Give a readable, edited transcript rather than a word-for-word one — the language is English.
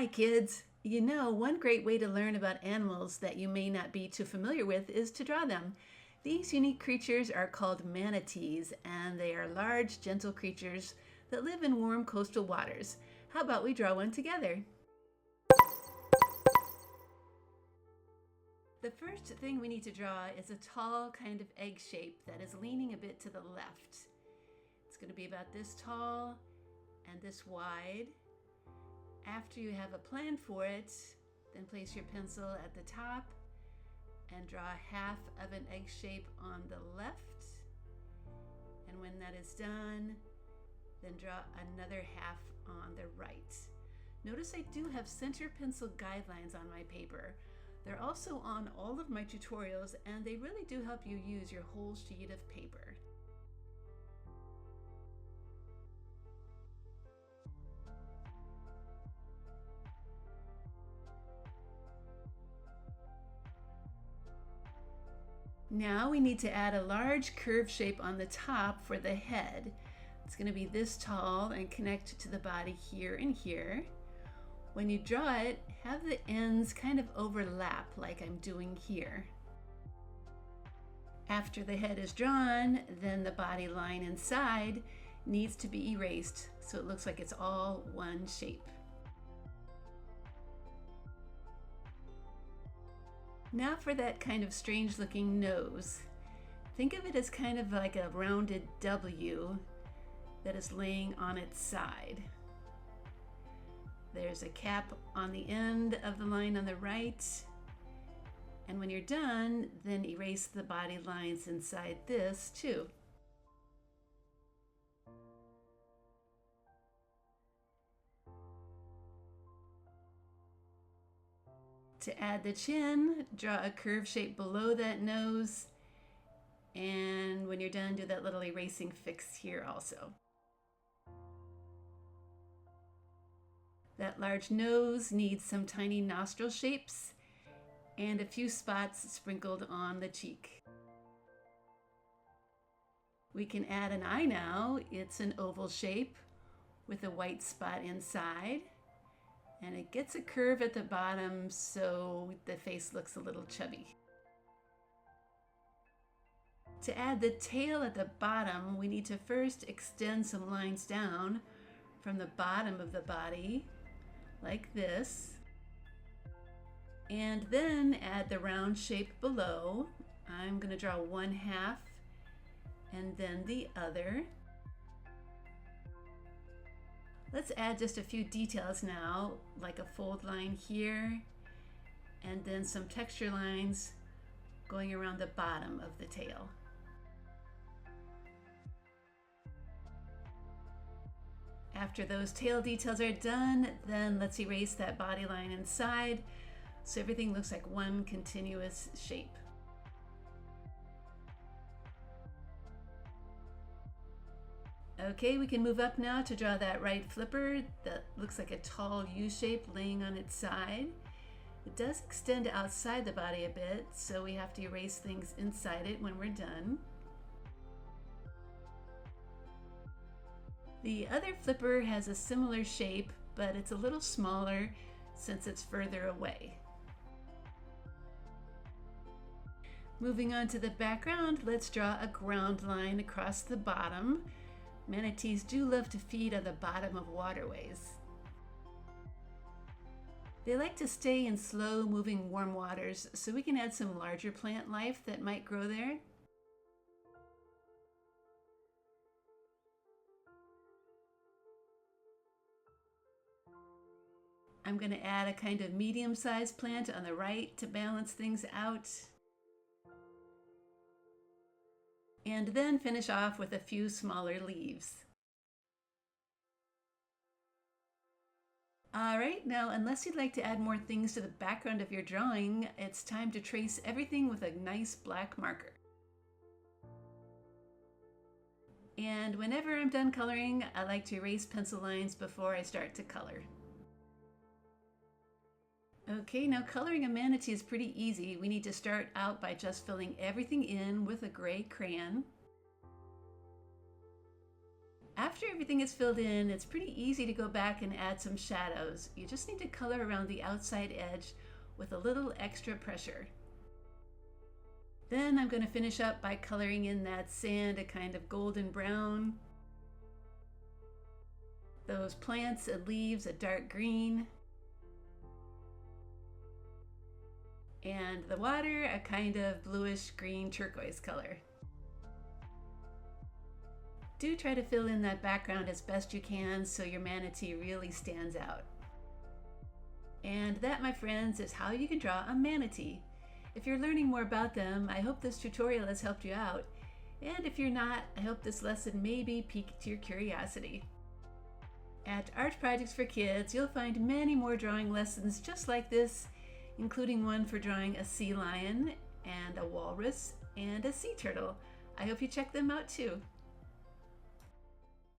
Hi, kids. You know, one great way to learn about animals that you may not be too familiar with is to draw them. These unique creatures are called manatees, and they are large, gentle creatures that live in warm coastal waters. How about we draw one together? The first thing we need to draw is a tall kind of egg shape that is leaning a bit to the left. It's going to be about this tall and this wide. After you have a plan for it, then place your pencil at the top and draw half of an egg shape on the left. And when that is done, then draw another half on the right. Notice I do have center pencil guidelines on my paper. They're also on all of my tutorials, and they really do help you use your whole sheet of paper. Now we need to add a large curved shape on the top for the head. It's going to be this tall and connect to the body here and here. When you draw it, have the ends kind of overlap like I'm doing here. After the head is drawn, then the body line inside needs to be erased so it looks like it's all one shape. Now for that kind of strange looking nose. Think of it as kind of like a rounded W that is laying on its side. There's a cap on the end of the line on the right. And when you're done, then erase the body lines inside this too. To add the chin, draw a curved shape below that nose. And when you're done, do that little erasing fix here also. That large nose needs some tiny nostril shapes and a few spots sprinkled on the cheek. We can add an eye now. It's an oval shape with a white spot inside, and it gets a curve at the bottom so the face looks a little chubby. To add the tail at the bottom, we need to first extend some lines down from the bottom of the body like this, and then add the round shape below. I'm going to draw one half and then the other. Let's add just a few details now, like a fold line here and then some texture lines going around the bottom of the tail. After those tail details are done, then let's erase that body line inside so everything looks like one continuous shape. Okay, we can move up now to draw that right flipper that looks like a tall U shape laying on its side. It does extend outside the body a bit, so we have to erase things inside it when we're done. The other flipper has a similar shape, but it's a little smaller since it's further away. Moving on to the background, let's draw a ground line across the bottom. Manatees do love to feed on the bottom of waterways. They like to stay in slow-moving warm waters, so we can add some larger plant life that might grow there. I'm going to add a kind of medium-sized plant on the right to balance things out. And then finish off with a few smaller leaves. All right, now unless you'd like to add more things to the background of your drawing, it's time to trace everything with a nice black marker. And whenever I'm done coloring, I like to erase pencil lines before I start to color. Okay, now coloring a manatee is pretty easy. We need to start out by just filling everything in with a gray crayon. After everything is filled in, it's pretty easy to go back and add some shadows. You just need to color around the outside edge with a little extra pressure. Then I'm going to finish up by coloring in that sand a kind of golden brown. Those plants and leaves a dark green. And the water a kind of bluish green turquoise color. Do try to fill in that background as best you can so your manatee really stands out. And that, my friends, is how you can draw a manatee. If you're learning more about them, I hope this tutorial has helped you out. And if you're not, I hope this lesson maybe piqued your curiosity. At Art Projects for Kids, you'll find many more drawing lessons just like this, including one for drawing a sea lion and a walrus and a sea turtle. I hope you check them out too.